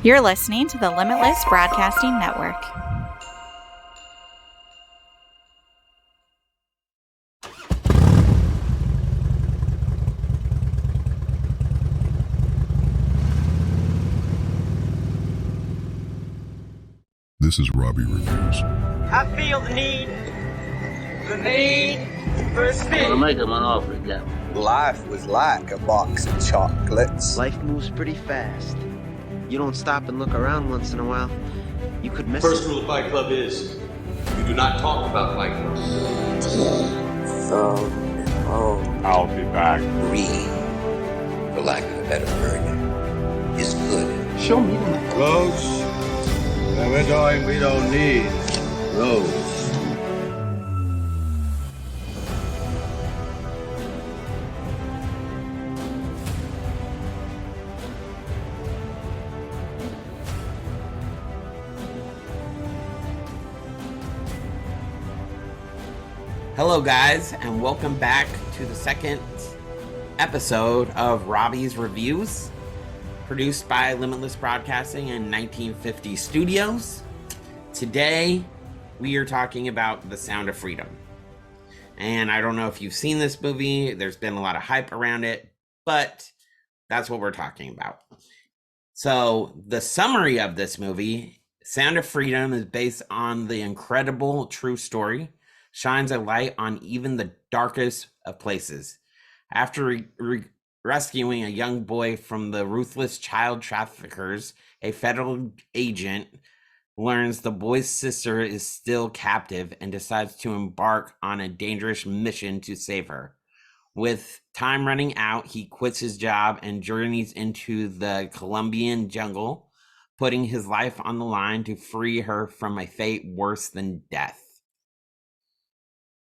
You're listening to the Limitless Broadcasting Network. This is Robby Reviews. I feel the need for speed. I'll make him an offer again. Life was like a box of chocolates. Life moves pretty fast. You don't stop and look around once in a while, you could miss First it. rule of Fight Club is you do not talk about Fight Club. I'll be back. Green, for lack of a better word, is good. Show me the Roads. Where we're going, we don't need roads. Hello guys, and welcome back to the second episode of Robby's Reviews, produced by Limitless Broadcasting in 1950 Studios. Today, we are talking about The Sound of Freedom. And I don't know if you've seen this movie, there's been a lot of hype around it, but that's what we're talking about. So, the summary of this movie, Sound of Freedom, is based on the incredible true story, shines a light on even the darkest of places. After rescuing a young boy from the ruthless child traffickers, a federal agent learns the boy's sister is still captive and decides to embark on a dangerous mission to save her. With time running out, he quits his job and journeys into the Colombian jungle, putting his life on the line to free her from a fate worse than death.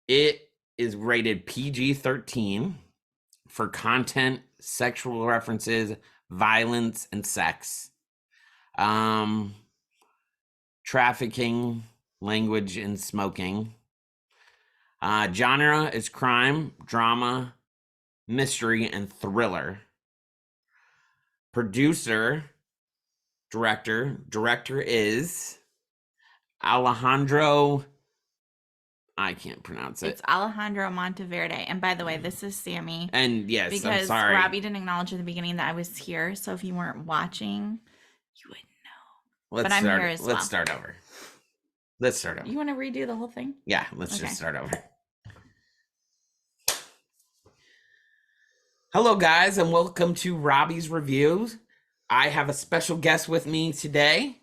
It is rated PG-13 for content, sexual references, violence, and sex. Trafficking, language, and smoking. Genre is crime, drama, mystery, and thriller. Director is Alejandro. I can't pronounce it. It's Alejandro Monteverde. And by the way, this is Sammi. And yes, because I'm sorry. Robby didn't acknowledge at the beginning that I was here. So if you weren't watching, you wouldn't know. But I'm here as well. Let's start over. You want to redo the whole thing? Yeah, let's just start over. Hello, guys, and welcome to Robby's Reviews. I have a special guest with me today.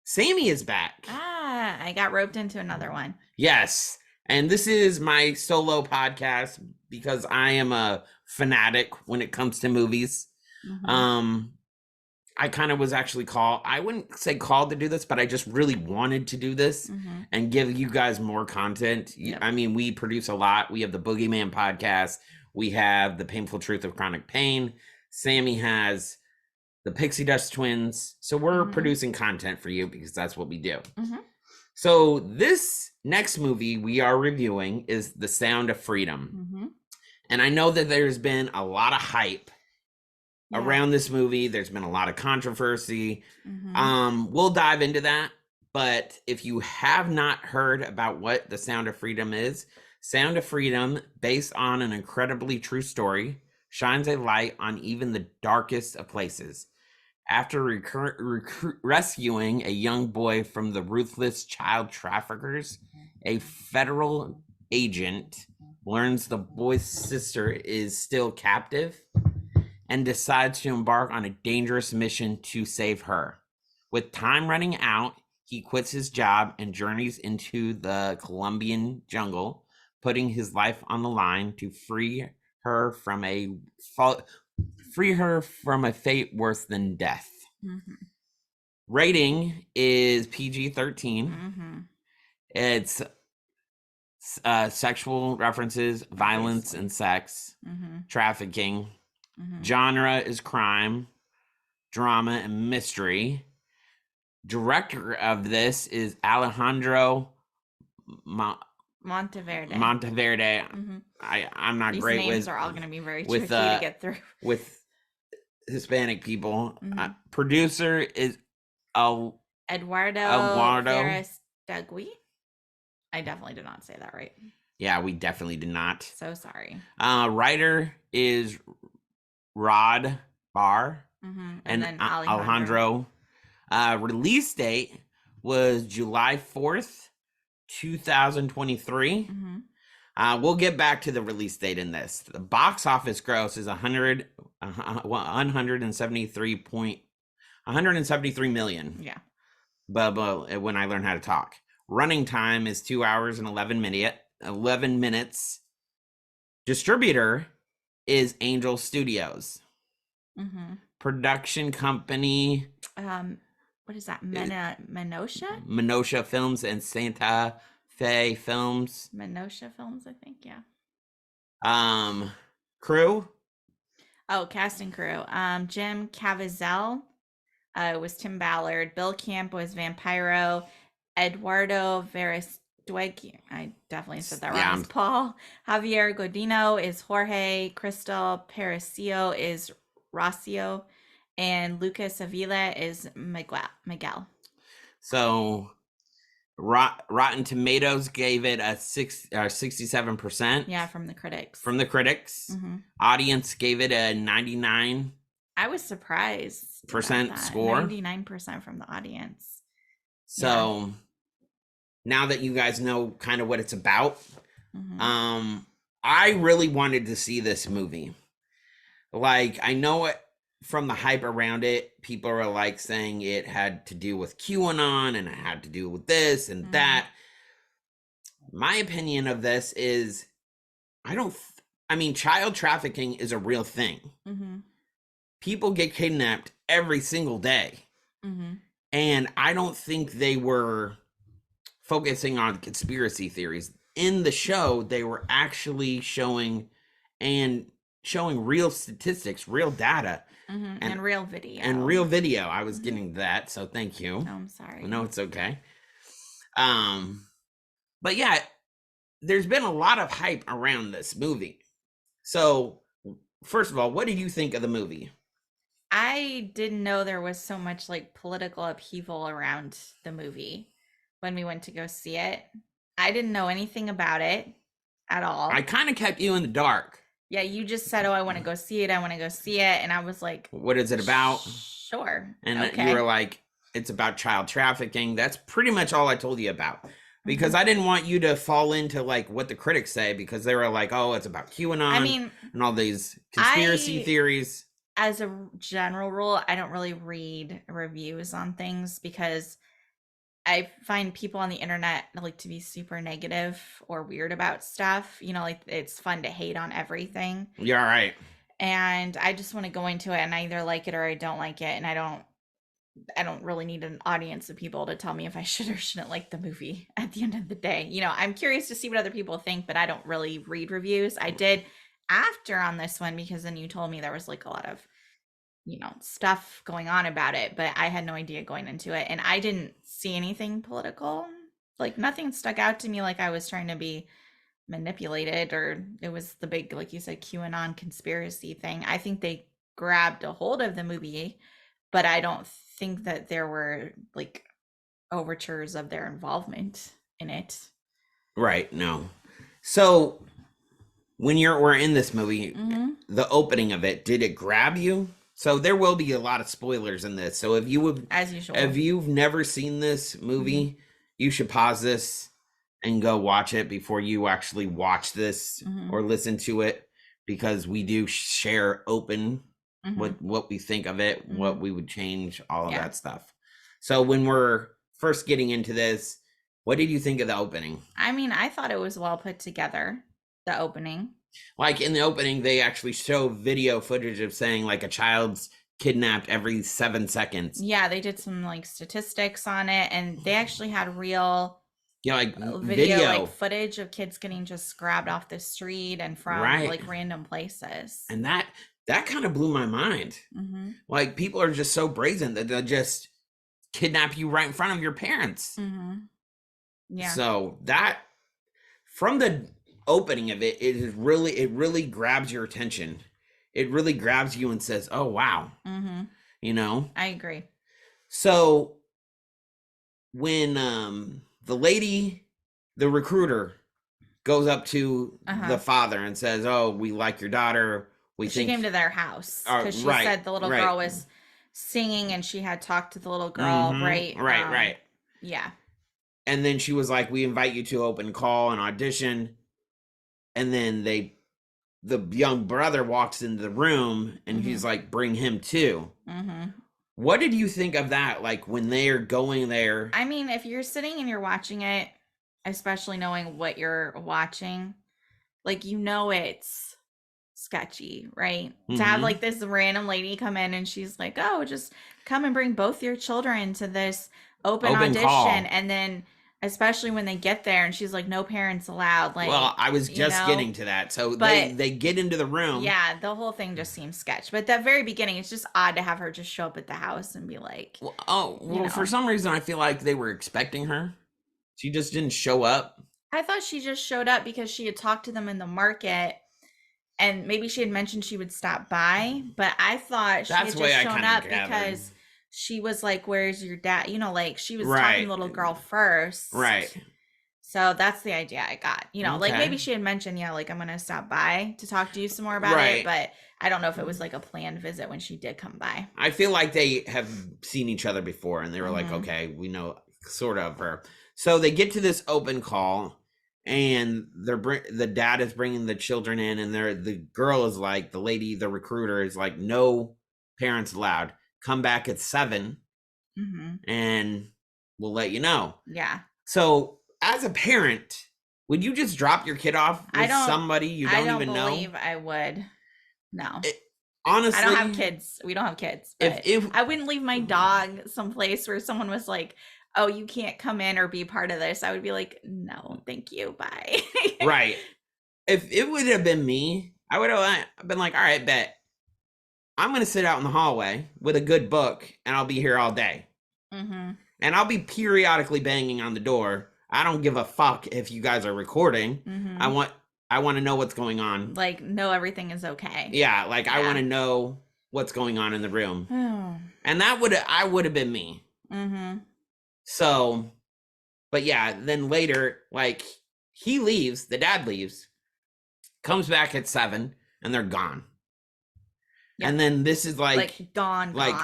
Sammi is back. I got roped into another one. Yes, and this is my solo podcast because I am a fanatic when it comes to movies. Mm-hmm. I kind of was actually I wouldn't say called to do this, but I just really wanted to do this and give you guys more content. Yep. I mean, we produce a lot. We have the Boogeyman podcast. We have the Painful Truth of Chronic Pain. Sammi has the Pixie Dust Twins. So we're producing content for you because that's what we do. Mm-hmm. So this next movie we are reviewing is The Sound of Freedom. Mm-hmm. And I know that there's been a lot of hype around this movie. There's been a lot of controversy. Mm-hmm. We'll dive into that. But if you have not heard about what The Sound of Freedom is, Sound of Freedom, based on an incredibly true story, shines a light on even the darkest of places. After rescuing a young boy from the ruthless child traffickers, a federal agent learns the boy's sister is still captive and decides to embark on a dangerous mission to save her. With time running out, he quits his job and journeys into the Colombian jungle, putting his life on the line to free her from a fate worse than death. Mm-hmm. Rating is PG-13. Mm-hmm. It's sexual references, violence and sex, trafficking. Mm-hmm. Genre is crime, drama, and mystery. Director of this is Alejandro Monteverde. Mm-hmm. I'm not These great with. These names are all going to be very tricky to get through. With Hispanic people. Mm-hmm. Producer is Eduardo Eduardo. Verastegui. I definitely did not say that right. Yeah, we definitely did not. So sorry. Writer is Rod Barr. And then Alejandro. Release date was July 4th, 2023. We'll get back to the release date in this. The box office gross is 173 million. Yeah. But when I learn how to talk. Running time is 2 hours and 11 minutes. Distributor is Angel Studios. Production company. What is that? Menosha? Menosha Films and Santa Fe Films. Menosha Films, I think. Yeah. Crew. Oh, cast and crew. Jim Caviezel was Tim Ballard. Bill Camp was Vampiro. Eduardo Verastegui, I definitely said that wrong, is Paul. Javier Godino is Jorge. Crystal Paricio is Rocio. And Lucas Avila is Miguel. So Rotten Tomatoes gave it a 67%. Yeah, from the critics. Audience gave it a 99%. I was surprised. Score. 99% from the audience. So now that you guys know kind of what it's about, I really wanted to see this movie. Like, I know it from the hype around it, people are like saying it had to do with QAnon and it had to do with this and that. My opinion of this is, child trafficking is a real thing. People get kidnapped every single day. And I don't think they were focusing on conspiracy theories. In the show, they were actually showing real statistics, real data. And real video. I was getting that, so thank you. Oh, I'm sorry. No, it's okay. But yeah, there's been a lot of hype around this movie. So, first of all, what did you think of the movie? I didn't know there was so much like political upheaval around the movie when we went to go see it. I didn't know anything about it at all. I kind of kept you in the dark. Yeah, you just said, "Oh, I want to go see it. I want to go see it," and I was like, "What is it about?" Sure. And you were like, "It's about child trafficking." That's pretty much all I told you about, because I didn't want you to fall into like what the critics say, because they were like, "Oh, it's about QAnon," and all these conspiracy theories. As a general rule, I don't really read reviews on things because I find people on the internet like to be super negative or weird about stuff. You know, like it's fun to hate on everything. You're right. And I just want to go into it and I either like it or I don't like it. And I don't really need an audience of people to tell me if I should or shouldn't like the movie at the end of the day. You know, I'm curious to see what other people think, but I don't really read reviews. I did after on this one, because then you told me there was like a lot of, you know, stuff going on about it, but I had no idea going into it. And I didn't see anything political. Like nothing stuck out to me like I was trying to be manipulated, or it was the big, like you said, QAnon conspiracy thing. I think they grabbed a hold of the movie, but I don't think that there were like overtures of their involvement in it. Right. No. So when we're in this movie, the opening of it, did it grab you? So there will be a lot of spoilers in this. So if as usual, if you've never seen this movie, you should pause this and go watch it before you actually watch this or listen to it, because we do share open what we think of it, what we would change, all of that stuff. So when we're first getting into this, what did you think of the opening? I mean, I thought it was well put together, the opening. Like in the opening, they actually show video footage of saying like a child's kidnapped every 7 seconds. Yeah, they did some like statistics on it, and they actually had real like video like footage of kids getting just grabbed off the street and from like random places. And that kind of blew my mind. Like people are just so brazen that they'll just kidnap you right in front of your parents. Yeah. So that, from the opening of it, it really grabs your attention. It really grabs you and says, "Oh wow." You know, I agree. So when the lady, the recruiter, goes up to the father and says, "Oh, we like your daughter. We She think came to their house because she right, said the little right. girl was singing and she had talked to the little girl, right? Right. Yeah. And then she was like, "We invite you to open call and audition." And then the young brother walks into the room and he's like, "Bring him too." What did you think of that? Like when they're going there? I mean, if you're sitting and you're watching it, especially knowing what you're watching, like, it's sketchy, right? To have like this random lady come in and she's like, "Oh, just come and bring both your children to this open audition." Call. And then especially when they get there and she's like, "No parents allowed." Like, well, I was just getting to that. So they get into the room. Yeah, the whole thing just seems sketch. But at the very beginning, it's just odd to have her just show up at the house and be like, for some reason I feel like they were expecting her. She just didn't show up. I thought she just showed up because she had talked to them in the market and maybe she had mentioned she would stop by, but I thought she had just shown up because she was like, "Where's your dad?" Like she was talking to the little girl first. Right. So that's the idea I got. Like maybe she had mentioned, like, "I'm going to stop by to talk to you some more about it," but I don't know if it was like a planned visit when she did come by. I feel like they have seen each other before and they were like, "Okay, we know sort of her." So they get to this open call and the dad is bringing the children in and the girl is like, the lady, the recruiter is like, "No parents allowed. Come back at 7 and we'll let you know." Yeah. So as a parent, would you just drop your kid off with somebody you don't even know? I don't believe I would. No. Honestly, I don't have kids. We don't have kids. But if I wouldn't leave my dog someplace where someone was like, "Oh, you can't come in or be part of this," I would be like, "No, thank you. Bye." Right. If it would have been me, I would have been like, "All right, bet. I'm going to sit out in the hallway with a good book and I'll be here all day." And I'll be periodically banging on the door. I don't give a fuck if you guys are recording. I want to know what's going on. Like, know everything is okay. Yeah, like I want to know what's going on in the room. And I would have been me. So, but yeah, then later, like, he leaves, the dad leaves, comes back at 7, and they're gone. Yep. And then this is like gone. Like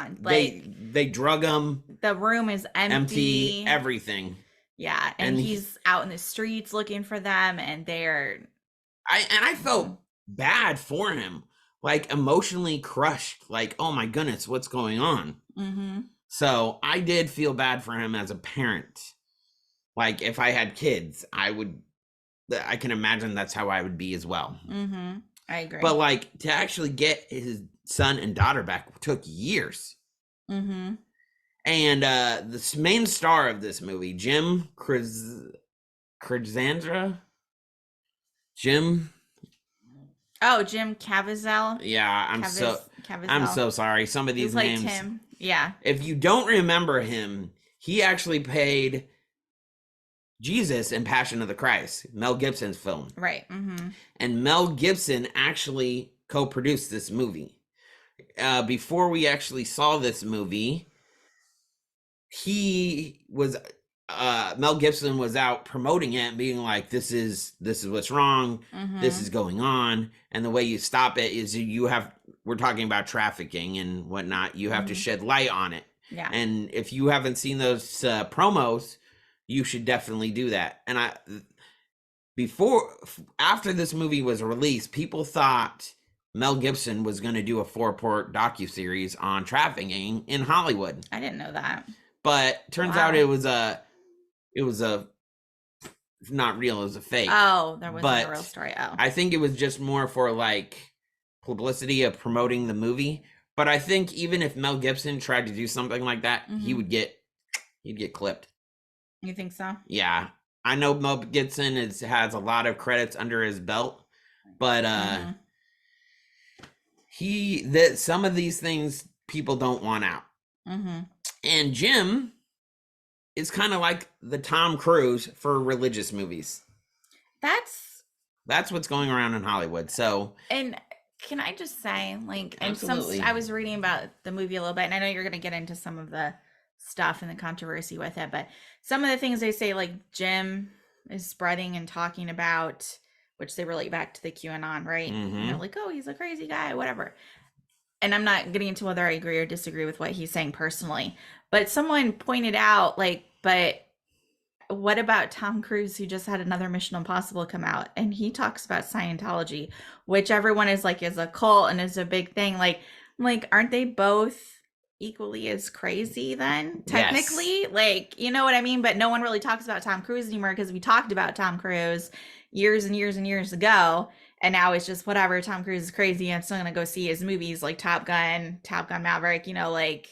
they drug him. The room is empty. Everything. Yeah, and he's out in the streets looking for them, and I felt bad for him, like emotionally crushed. Like, oh my goodness, what's going on? So I did feel bad for him as a parent. Like if I had kids, I can imagine that's how I would be as well. I agree. But like to actually get his son and daughter back took years. And the main star of this movie, Jim Caviezel. Jim Caviezel. Yeah, I'm so sorry. Some of these names. Him. Yeah. If you don't remember him, he actually played Jesus in Passion of the Christ, Mel Gibson's film. Right. And Mel Gibson actually co-produced this movie. Before we actually saw this movie, Mel Gibson was out promoting it and being like, this is what's wrong. This is going on. And the way you stop it is we're talking about trafficking and whatnot. You have to shed light on it. Yeah. And if you haven't seen those promos, you should definitely do that. And after this movie was released, people thought Mel Gibson was going to do a 4-part docuseries on trafficking in Hollywood. I didn't know that. But turns out it was a not real, it was a fake. Oh, there wasn't a real story. Oh. I think it was just more for like publicity of promoting the movie. But I think even if Mel Gibson tried to do something like that, he'd get clipped. You think so? Yeah. I know Mel Gibson has a lot of credits under his belt, but some of these things people don't want out. And Jim is kind of like the Tom Cruise for religious movies. That's what's going around in Hollywood. So, and can I just say, like, absolutely. I was reading about the movie a little bit, and I know you're going to get into some of the stuff and the controversy with it. But some of the things they say, like Jim is spreading and talking about, which they relate back to the QAnon, right? Mhm. They're like, oh, he's a crazy guy, whatever. And I'm not getting into whether I agree or disagree with what he's saying personally, but someone pointed out, like, but what about Tom Cruise, who just had another Mission Impossible come out, and he talks about Scientology, which everyone is like is a cult and is a big thing. Like, aren't they both equally as crazy then? Technically, Yes. like, you know what I mean? But no one really talks about Tom Cruise anymore because we talked about Tom Cruise years and years and years ago, and now it's just whatever. Tom Cruise is crazy. I'm still gonna go see his movies like Top Gun Maverick. You know, like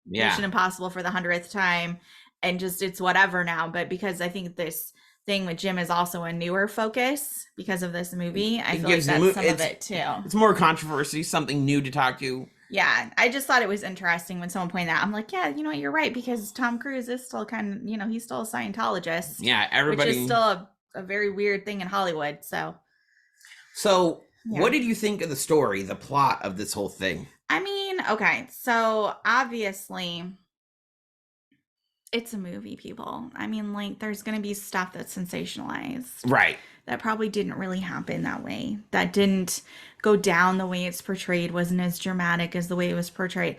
Mission Impossible for the 100th time. And just it's whatever now. But because I think this thing with Jim is also a newer focus because of this movie, I feel like that's some of it too. It's more controversy, something new to talk to. Yeah, I just thought it was interesting when someone pointed out. I'm like, yeah, you know, you're right, because Tom Cruise is still kind of, you know, he's still a Scientologist. Yeah, everybody. Which is still a very weird thing in Hollywood. So yeah. What did you think of the story, the plot of this whole thing? I mean, okay, so obviously it's a movie, people. I mean, like, there's going to be stuff that's sensationalized. Right. That probably didn't really happen that way. That didn't go down the way it's portrayed, wasn't as dramatic as the way it was portrayed.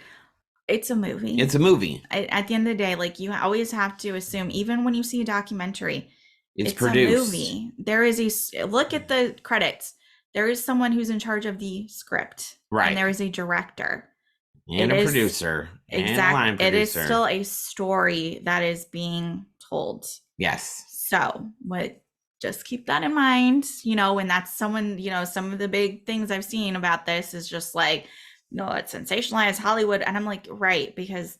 It's a movie. It's a movie. At the end of the day, like, you always have to assume, even when you see a documentary, it's produced. A movie. There is look at the credits. There is someone who's in charge of the script. Right. And there is a director. And a producer. Exactly. And a line producer. It is still a story that is being told. Yes. So just keep that in mind, you know, when that's someone, you know, some of the big things I've seen about this is just like, no, it's sensationalized Hollywood. And I'm like, right, because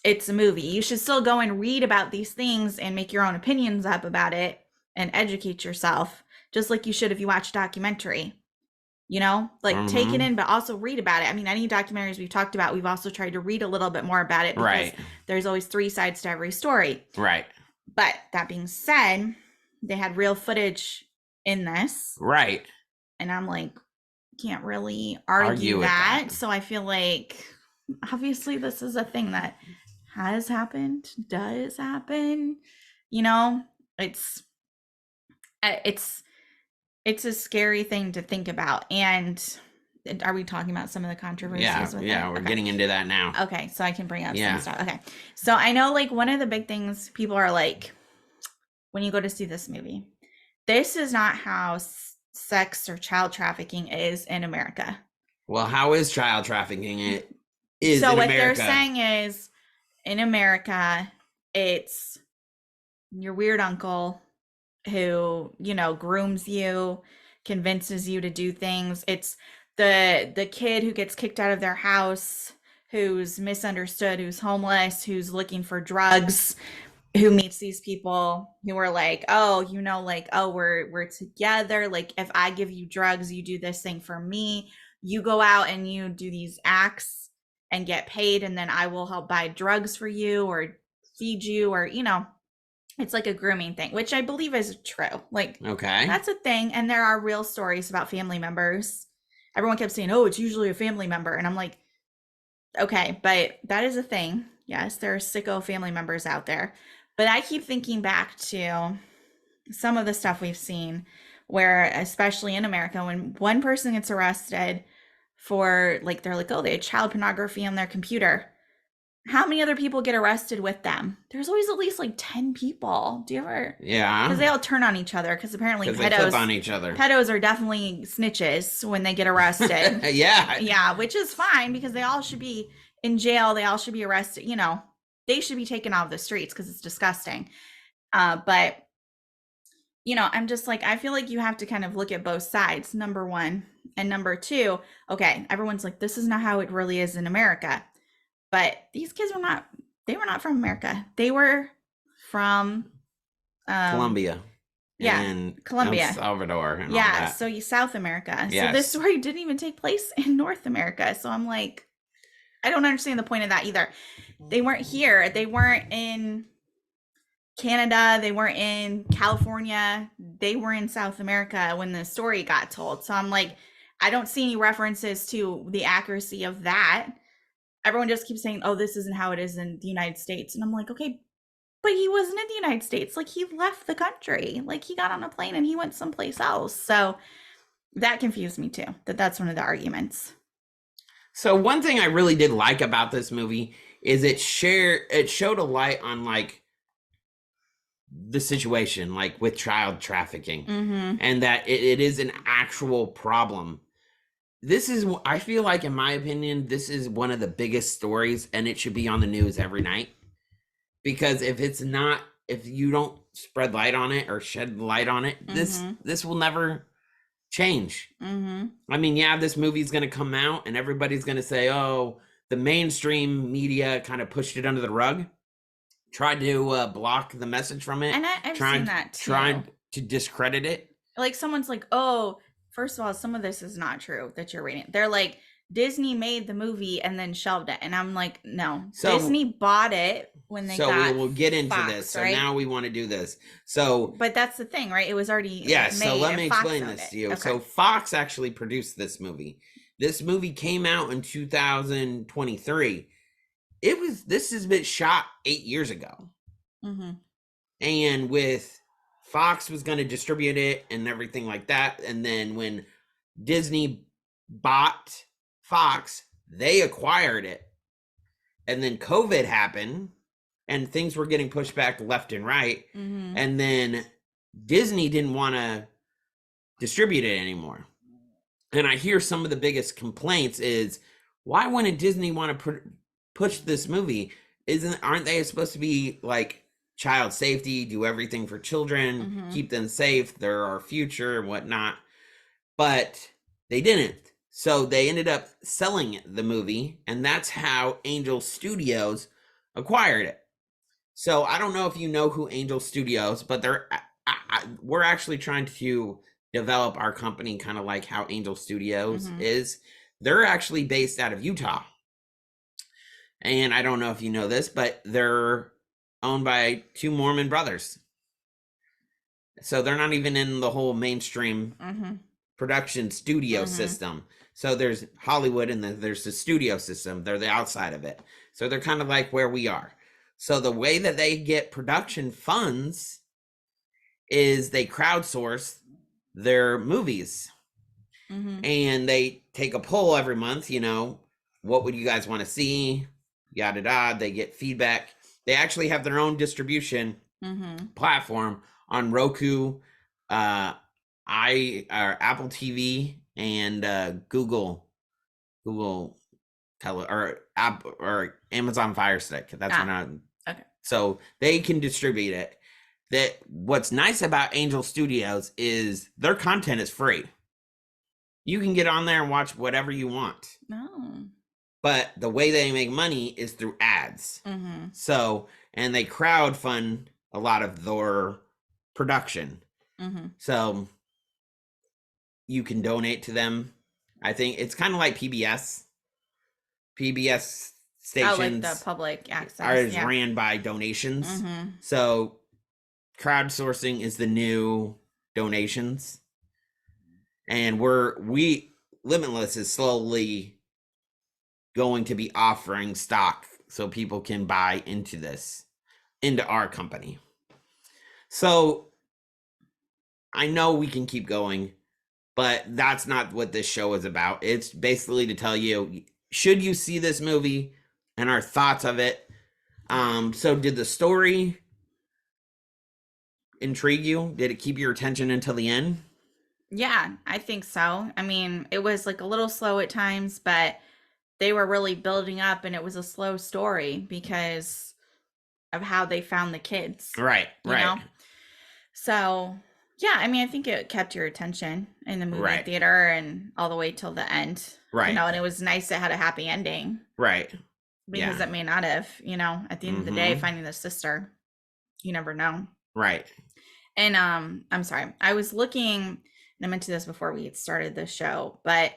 it's a movie. You should still go and read about these things and make your own opinions up about it and educate yourself, just like you should if you watch a documentary. You know, like take it in, but also read about it. I mean, any documentaries we've talked about, we've also tried to read a little bit more about it because there's always 3 sides to every story. Right. But that being said, they had real footage in this. Right. And I'm like, can't really argue that. So I feel like obviously this is a thing that has happened, does happen. You know, it's a scary thing to think about. And are we talking about some of the controversies with it? Yeah, we're getting into that now. Okay, so I can bring up some stuff. Okay, so I know, like, one of the big things people are like, when you go to see this movie, this is not how sex or child trafficking is in America. Well, how is child trafficking is so in what America? They're saying is, in America, it's your weird uncle who, you know, grooms you, convinces you to do things. It's the kid who gets kicked out of their house, who's misunderstood, who's homeless, who's looking for drugs, who meets these people who are like, oh, you know, like, oh, we're together. Like, if I give you drugs, you do this thing for me. You go out and you do these acts and get paid, and then I will help buy drugs for you or feed you, or, you know, it's like a grooming thing, which I believe is true. Like, okay, that's a thing. And there are real stories about family members. Everyone kept saying, oh, it's usually a family member. And I'm like, okay, but that is a thing. Yes, there are sicko family members out there. But I keep thinking back to some of the stuff we've seen where, especially in America, when one person gets arrested for, like, they're like, oh, they had child pornography on their computer. How many other people get arrested with them? There's always at least like 10 people. Do you ever? Yeah. Because they all turn on each other. Because apparently they flip on each other. Pedos are definitely snitches when they get arrested. Yeah. Yeah, which is fine because they all should be in jail. They all should be arrested. You know, they should be taken off the streets because it's disgusting. But, you know, I'm just like, I feel like you have to kind of look at both sides, number one. And number two, okay, everyone's like, this is not how it really is in America. But these kids were not from America. They were from Colombia. Yeah, and Colombia. El Salvador. And yeah, all that. so South America. Yes. So this story didn't even take place in North America. So I'm like, I don't understand the point of that either. They weren't here. They weren't in Canada. They weren't in California. They were in South America when the story got told. So I'm like, I don't see any references to the accuracy of that. everyone just keeps saying, oh, this isn't how it is in the United States. And I'm like, okay, but he wasn't in the United States. Like, he left the country. Like, he got on a plane and he went someplace else. So that confused me too, that's one of the arguments. So one thing I really did like about this movie is it showed a light on like the situation, like with child trafficking, and that it is an actual problem. This is, I feel like, in my opinion, this is one of the biggest stories, and it should be on the news every night. Because if you don't spread light on it or shed light on it, this will never change. I mean, yeah, this movie's going to come out and everybody's going to say, oh, the mainstream media kind of pushed it under the rug, tried to block the message from it, and I've seen that too. Tried to discredit it. Like, someone's like, oh, first of all, some of this is not true that you're reading. They're like, Disney made the movie and then shelved it. And I'm like, no. So, Disney bought it when they got So we will get into Fox, this. So right? now we want to do this. So, but that's the thing, right? It was already yeah. made, So let me Fox explain owned this it. to you. Okay. So Fox actually produced this movie. This movie came out in 2023. This has been shot 8 years ago. And with Fox was going to distribute it and everything like that. And then when Disney bought Fox, they acquired it. And then COVID happened and things were getting pushed back left and right. And then Disney didn't want to distribute it anymore. And I hear some of the biggest complaints is, why wouldn't Disney want to push this movie? Aren't they supposed to be like child safety, do everything for children, keep them safe, they're our future and whatnot? But they didn't. So they ended up selling the movie, and that's how Angel Studios acquired it. So I don't know if you know who Angel Studios, but we're actually trying to develop our company kind of like how Angel Studios is. They're actually based out of Utah. And I don't know if you know this, but they're owned by 2 Mormon brothers. So they're not even in the whole mainstream production studio system. So there's Hollywood and then there's the studio system. They're the outside of it. So they're kind of like where we are. So the way that they get production funds is they crowdsource their movies. And they take a poll every month, what would you guys want to see? Yada yada. They get feedback. They actually have their own distribution platform on Roku, Apple TV, and Google or Amazon Fire Stick. That's okay. So they can distribute it. That what's nice about Angel Studios is their content is free. You can get on there and watch whatever you want. But the way they make money is through ads. So, and they crowdfund a lot of their production. So you can donate to them. I think it's kind of like PBS. PBS stations like the public access are ran by donations. So crowdsourcing is the new donations. And Limitless is slowly going to be offering stock so people can buy into our company. So I know we can keep going, but that's not what this show is about. It's basically to tell you, should you see this movie and our thoughts of it. So did the story intrigue you? Did it keep your attention until the end? Yeah, I think so. I mean, it was like a little slow at times, but they were really building up, and it was a slow story because of how they found the kids. Right. You know? So, yeah, I mean, I think it kept your attention in the movie theater and all the way till the end. Right. And it was nice it had a happy ending. Right. Because it may not have, at the end of the day, finding the sister. You never know. Right. And I'm sorry. I was looking, and I mentioned this before we started the show, but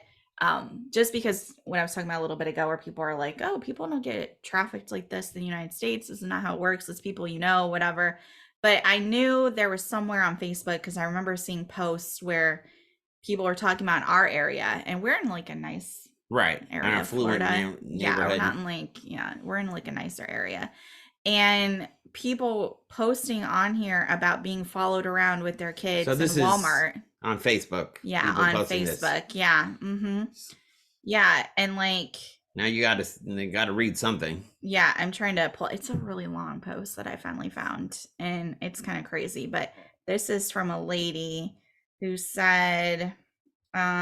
just because when I was talking about a little bit ago where people are like, oh, people don't get trafficked like this in the United States. This is not how it works. It's people whatever. But I knew there was somewhere on Facebook, because I remember seeing posts where people were talking about our area, and we're in like a nice right, area an of affluent Florida. Yeah, we're neighborhood. not in like, yeah, we're in like a nicer area. And people posting on here about being followed around with their kids So in this is Walmart. on Facebook. Yeah, people on posting this. Facebook. Yeah. Mm-hmm. Yeah. And like, Now you gotta read something. yeah, I'm trying to pull. It's a really long post that I finally found, and it's kind of crazy. But this is from a lady who said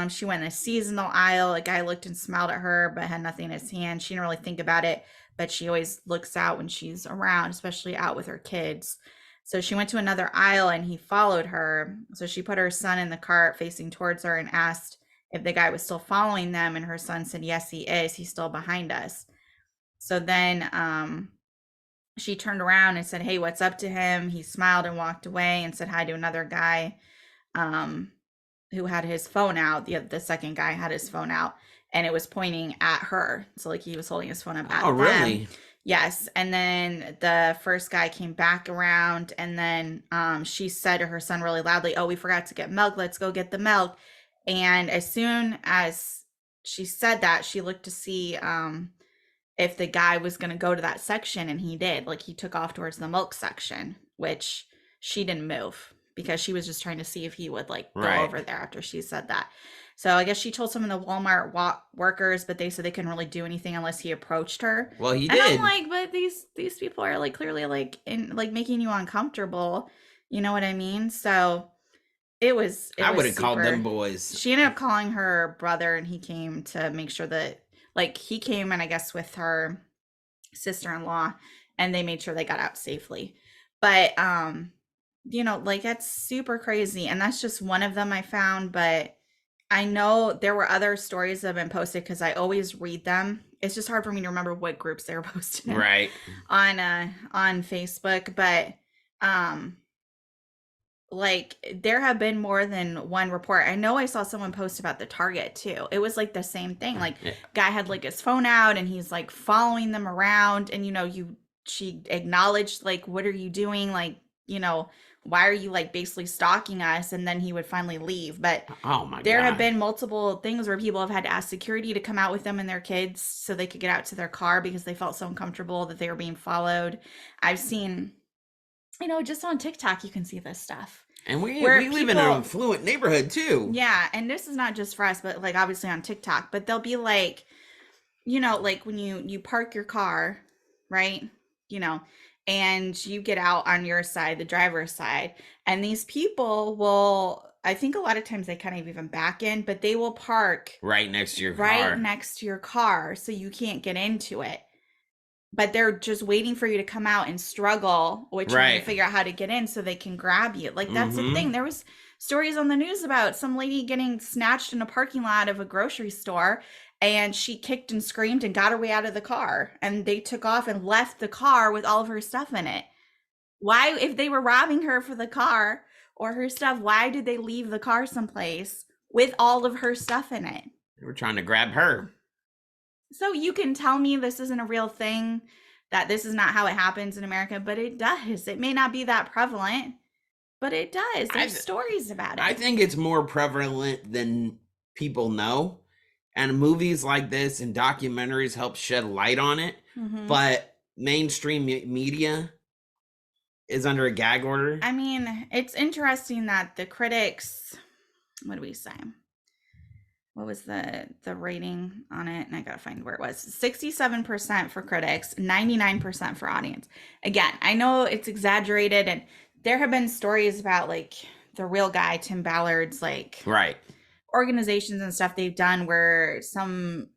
she went in a seasonal aisle. A guy looked and smiled at her, but had nothing in his hand. She didn't really think about it, but she always looks out when she's around, especially out with her kids. So she went to another aisle and he followed her. So she put her son in the cart facing towards her and asked if the guy was still following them. And her son said, yes, he is. He's still behind us. So then she turned around and said, hey, what's up to him? He smiled and walked away and said hi to another guy who had his phone out. The second guy had his phone out and it was pointing at her. So like he was holding his phone up at them. Really? Yes. And then the first guy came back around and then she said to her son really loudly, oh, we forgot to get milk. Let's go get the milk. And as soon as she said that, she looked to see if the guy was going to go to that section, and he did. Like he took off towards the milk section, which she didn't move because she was just trying to see if he would like go over there after she said that. So I guess she told some of the Walmart workers, but they said they couldn't really do anything unless he approached her. Well, he and did. I'm like, but these people are like clearly like in like making you uncomfortable. You know what I mean? So I would have called them boys. She ended up calling her brother, and he came to make sure that like he came and I guess with her sister-in-law, and they made sure they got out safely. But you know, like that's super crazy, and that's just one of them I found. But I know there were other stories that have been posted because I always read them. It's just hard for me to remember what groups they were posted in Right. on Facebook. But like there have been more than one report. I know I saw someone post about the Target too. It was like the same thing. Like guy had like his phone out and he's like following them around, and you know, she acknowledged like, what are you doing? Like, you know, why are you like basically stalking us? And then he would finally leave. But there have been multiple things where people have had to ask security to come out with them and their kids so they could get out to their car because they felt so uncomfortable that they were being followed. I've seen, you know, just on TikTok, you can see this stuff. And we live in an affluent neighborhood too. Yeah. And this is not just for us, but like obviously on TikTok, but they'll be like, you know, like when you park your car, right? You know, and you get out on your side, the driver's side, and these people will, I think a lot of times they kind of even back in, but they will park right next to your car. Right next to your car so you can't get into it. But they're just waiting for you to come out and struggle, which trying to figure out how to get in so they can grab you. Like that's the thing. There was stories on the news about some lady getting snatched in a parking lot of a grocery store, and she kicked and screamed and got her way out of the car, and they took off and left the car with all of her stuff in it. Why, if they were robbing her for the car or her stuff, why did they leave the car someplace with all of her stuff in it? They were trying to grab her. So you can tell me this isn't a real thing, that this is not how it happens in America, but it does. It may not be that prevalent, but it does. There's stories about it. I think it's more prevalent than people know. And movies like this and documentaries help shed light on it. Mm-hmm. But mainstream media is under a gag order. I mean, it's interesting that the critics, what do we say? What was the rating on it? And I gotta find where it was. 67% for critics, 99% for audience. Again, I know it's exaggerated, and there have been stories about like the real guy, Tim Ballard's like organizations and stuff they've done where some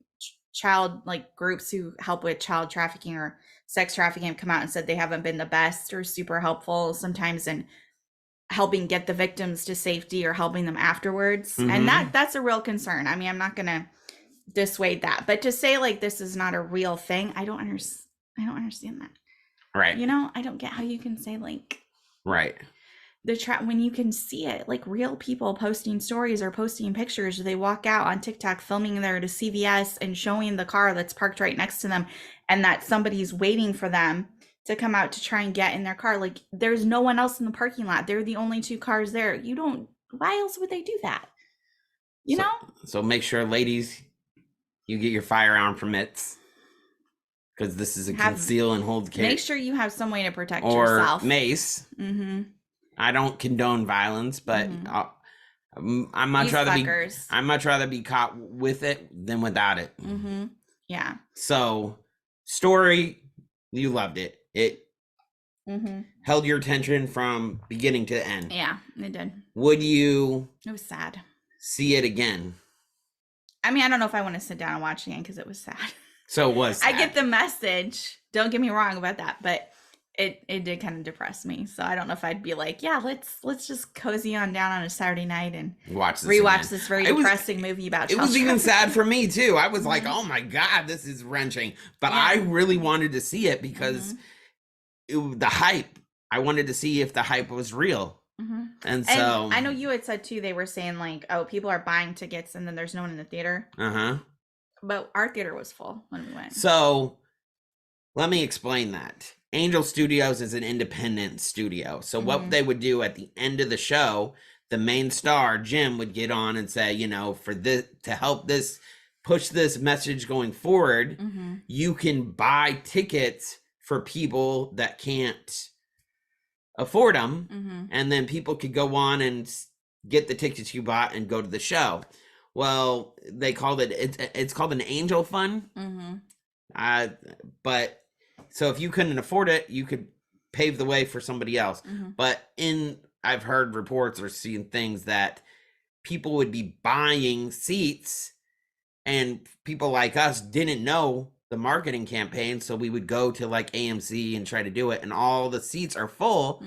child like groups who help with child trafficking or sex trafficking have come out and said they haven't been the best or super helpful sometimes in helping get the victims to safety or helping them afterwards. Mm-hmm. And that's a real concern. I mean, I'm not gonna dissuade that, but to say like this is not a real thing, I don't understand that. Right. You know, I don't get how you can say like when you can see it, like real people posting stories or posting pictures. They walk out on TikTok filming there to CVS and showing the car that's parked right next to them, and that somebody's waiting for them to come out to try and get in their car. Like there's no one else in the parking lot. They're the only two cars there. Why else would they do that? You know? So make sure, ladies, You get your firearm permits because this is a Have- conceal and hold carry. Make sure you have some way to protect or yourself. mace. Mm-hmm. I don't condone violence, but I'm much These rather fuckers. I'd much rather be caught with it than without it. Mm-hmm. Yeah. So, story, you loved it. It Mm-hmm. held your attention from beginning to end. Yeah, it did. Would you It was sad. see it again? I mean, I don't know if I want to sit down and watch it again because it was sad. So it was I sad. get the message. Don't get me wrong about that, but it did kind of depress me. So I don't know if I'd be like, yeah, let's just cozy on down on a Saturday night and rewatch rewatch again. this very It was- depressing movie about It child was even trafficking. sad for me too. I was like, oh my God, this is wrenching. But Yeah. I really wanted to see it because the hype. I wanted to see if the hype was real. Mm-hmm. And so And I know you had said too, they were saying like, oh, people are buying tickets and then there's no one in the theater. But our theater was full when we went. So let me explain that. Angel Studios is an independent studio. So what they would do at the end of the show, the main star, Jim, would get on and say, you know, for this to help this push this message going forward, you can buy tickets for people that can't afford them, and then people could go on and get the tickets you bought and go to the show. Well, they called it's called an angel fund. But so if you couldn't afford it, you could pave the way for somebody else. But I've heard reports or seen things that people would be buying seats, and people like us didn't know the marketing campaign, so we would go to like AMC and try to do it, and all the seats are full,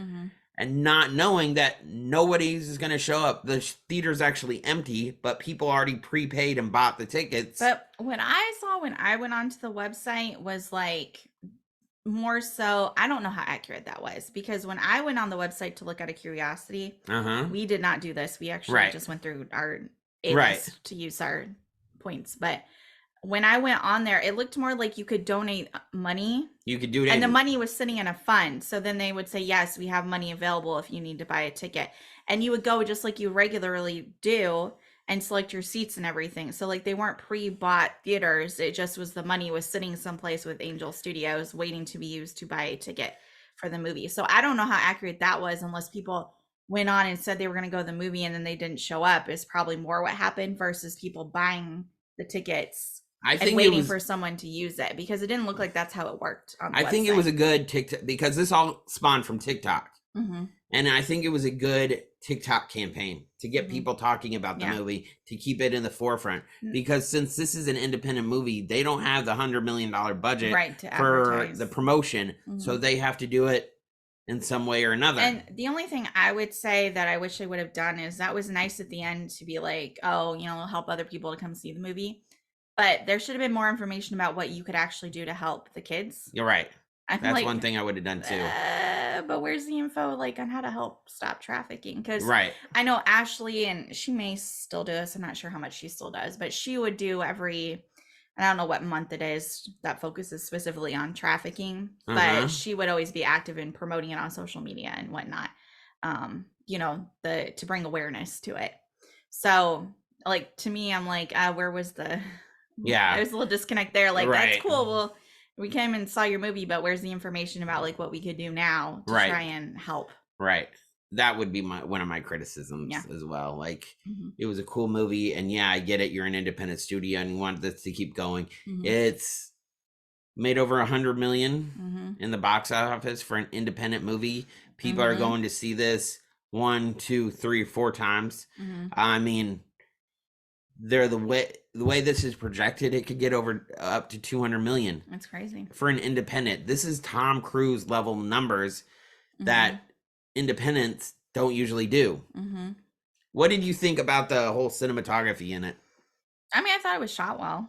and not knowing that nobody's going to show up. The theater's actually empty, but people already prepaid and bought the tickets. But what I saw when I went onto the website was like more so, I don't know how accurate that was, because when I went on the website to look out of curiosity, we did not do this. We actually just went through our A-list to use our points. But when I went on there, it looked more like you could donate money. You could do it, and the money was sitting in a fund. So then they would say, yes, we have money available if you need to buy a ticket. And you would go just like you regularly do and select your seats and everything. So like they weren't pre-bought theaters. It just was the money was sitting someplace with Angel Studios waiting to be used to buy a ticket for the movie. So I don't know how accurate that was, unless people went on and said they were going to go to the movie and then they didn't show up, is probably more what happened versus people buying the tickets and waiting for someone to use it, because it didn't look like that's how it worked on the I think it website. was a good TikTok, because this all spawned from TikTok. And I think it was a good TikTok campaign to get people talking about the movie, to keep it in the forefront. Because since this is an independent movie, they don't have the $100 million budget for advertise. the promotion. So they have to do it in some way or another. And the only thing I would say that I wish they would have done is that was nice at the end to be like, oh, you know, help other people to come see the movie. But there should have been more information about what you could actually do to help the kids. You're right. I'm That's like, one thing I would have done too. But where's the info like on how to help stop trafficking? Because I know Ashley, and she may still do this. I'm not sure how much she still does, but she would do every, I don't know what month it is that focuses specifically on trafficking, but she would always be active in promoting it on social media and whatnot. You know, to bring awareness to it. So like, to me, I'm like, where was the, there's a little disconnect there. Like, that's cool. Well, we came and saw your movie, but where's the information about like what we could do now to try and help? That would be one of my criticisms as well. Like, it was a cool movie, and I get it. You're an independent studio and you want this to keep going. It's made over 100 million in the box office for an independent movie. People are going to see this 1, 2, 3, 4 times. I mean, they're the way this is projected, it could get up to 200 million. That's crazy for an independent. This is Tom Cruise level numbers that independents don't usually do. What did you think about the whole cinematography in it? I mean, I thought it was shot well.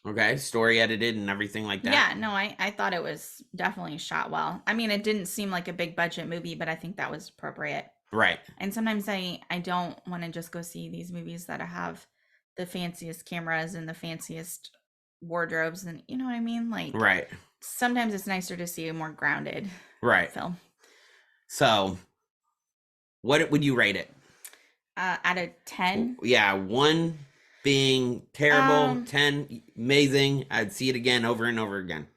Okay, story edited and everything like that. Yeah, no, I thought it was definitely shot well. I mean, it didn't seem like a big budget movie, but I think that was appropriate. And sometimes I don't want to just go see these movies that have the fanciest cameras and the fanciest wardrobes, and you know what I mean? Like, sometimes it's nicer to see a more grounded film. So what would you rate it? Out of 10? Yeah, 1 being terrible, 10 amazing. I'd see it again over and over again.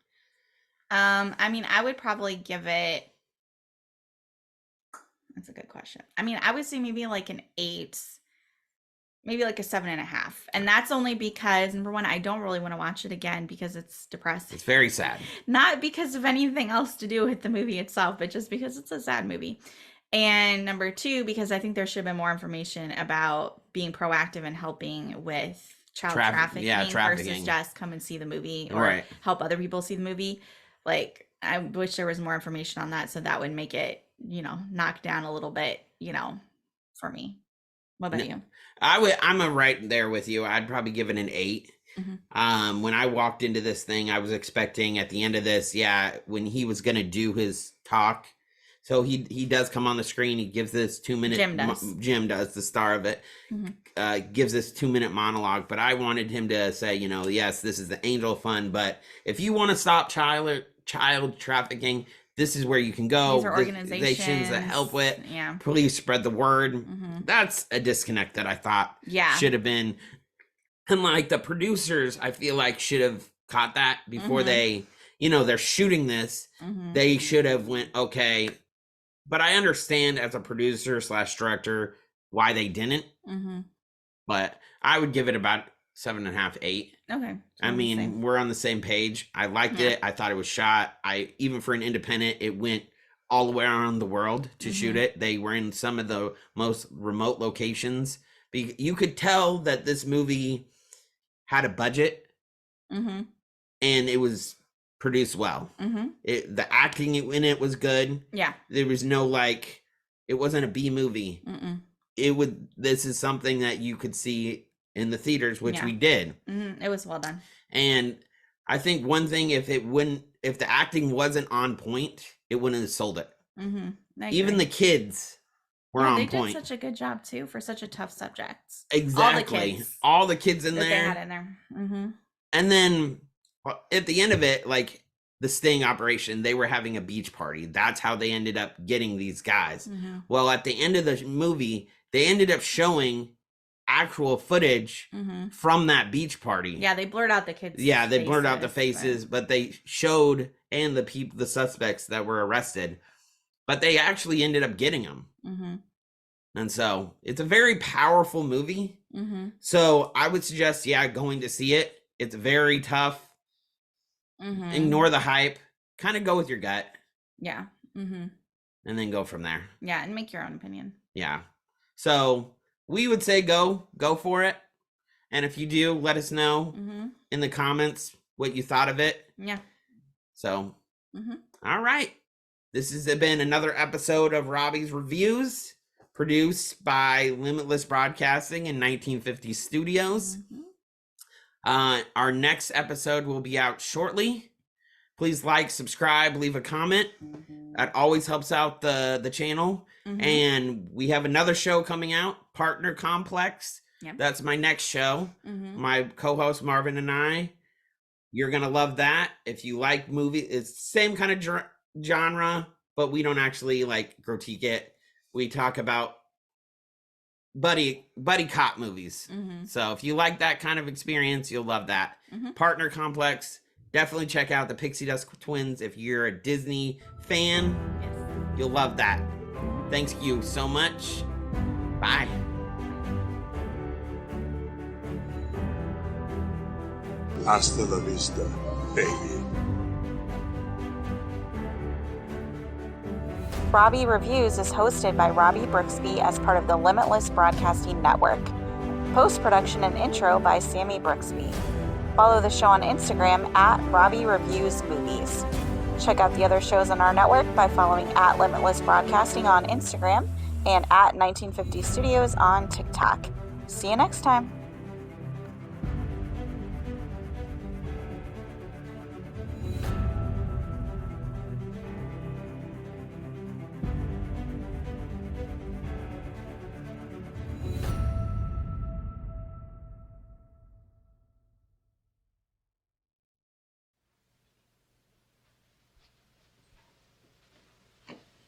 I mean, I would probably give it. That's a good question. I mean, I would say maybe like an 8, maybe like a 7.5. And that's only because, number one, I don't really want to watch it again because it's depressing. It's very sad. Not because of anything else to do with the movie itself, but just because it's a sad movie. And number two, because I think there should have been more information about being proactive and helping with child trafficking, versus just come and see the movie or help other people see the movie. Like, I wish there was more information on that, so that would make it, knock down a little bit, for me. What about you? I'm right there with you. I'd probably give it an 8. Mm-hmm. When I walked into this thing, I was expecting at the end of this, when he was gonna do his talk. So he does come on the screen. He gives this 2-minute. Jim does, the star of it. Mm-hmm. Gives this 2-minute monologue. But I wanted him to say, yes, this is the Angel Fund. But if you want to stop child trafficking, this is where you can go. These are organizations that help with. Yeah. Please spread the word. Mm-hmm. That's a disconnect that I thought should have been. And like the producers, I feel like should have caught that before they, they're shooting this. Mm-hmm. They should have went, okay. But I understand as a producer / director why they didn't. Mm-hmm. But I would give it about 7.5, 8. Okay. I mean, we're on the same page. I liked it. I thought it was shot. Even for an independent, it went all the way around the world to shoot it. They were in some of the most remote locations. You could tell that this movie had a budget, and it was produced well. The acting in it was good. Yeah, there was no it wasn't a B movie. This is something that you could see in the theaters, which we did. It was well done. And I think one thing, if the acting wasn't on point, it wouldn't have sold it. Even the kids were on point. They did such a good job too for such a tough subject. Exactly, all the kids in there. They had in there. And then at the end of it, the sting operation, they were having a beach party. That's how they ended up getting these guys. Well, at the end of the movie, they ended up showing actual footage from that beach party. Yeah, they blurred out the kids. Yeah, they blurred out the faces, but they showed and the suspects that were arrested. But they actually ended up getting them. And so it's a very powerful movie. So I would suggest, going to see it. It's very tough. Ignore the hype. Kind of go with your gut. Yeah. And then go from there. Yeah, and make your own opinion. Yeah. So we would say go for it. And if you do, let us know in the comments what you thought of it. Yeah. So, all right. This has been another episode of Robby's Reviews, produced by Limitless Broadcasting in 1950 Studios. Our next episode will be out shortly. Please like, subscribe, leave a comment. That always helps out the channel. And we have another show coming out, Partner Complex. Yep. That's my next show. My co-host Marvin and I. You're going to love that. If you like movies, it's the same kind of genre, but we don't actually critique it. We talk about buddy cop movies. So if you like that kind of experience, you'll love that. Partner Complex. Definitely check out the Pixie Dust Twins if you're a Disney fan. Yes. You'll love that. Thanks you so much. Bye. Hasta la vista, baby. Robby Reviews is hosted by Robby Brooksby as part of the Limitless Broadcasting Network. Post-production and intro by Sammi Brooksby. Follow the show on Instagram at Robby Reviews Movies. Check out the other shows on our network by following at Limitless Broadcasting on Instagram and at 1950 Studios on TikTok. See you next time.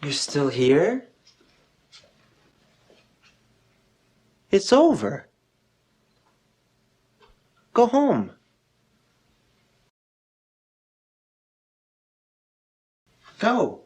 You're still here? It's over. Go home. Go.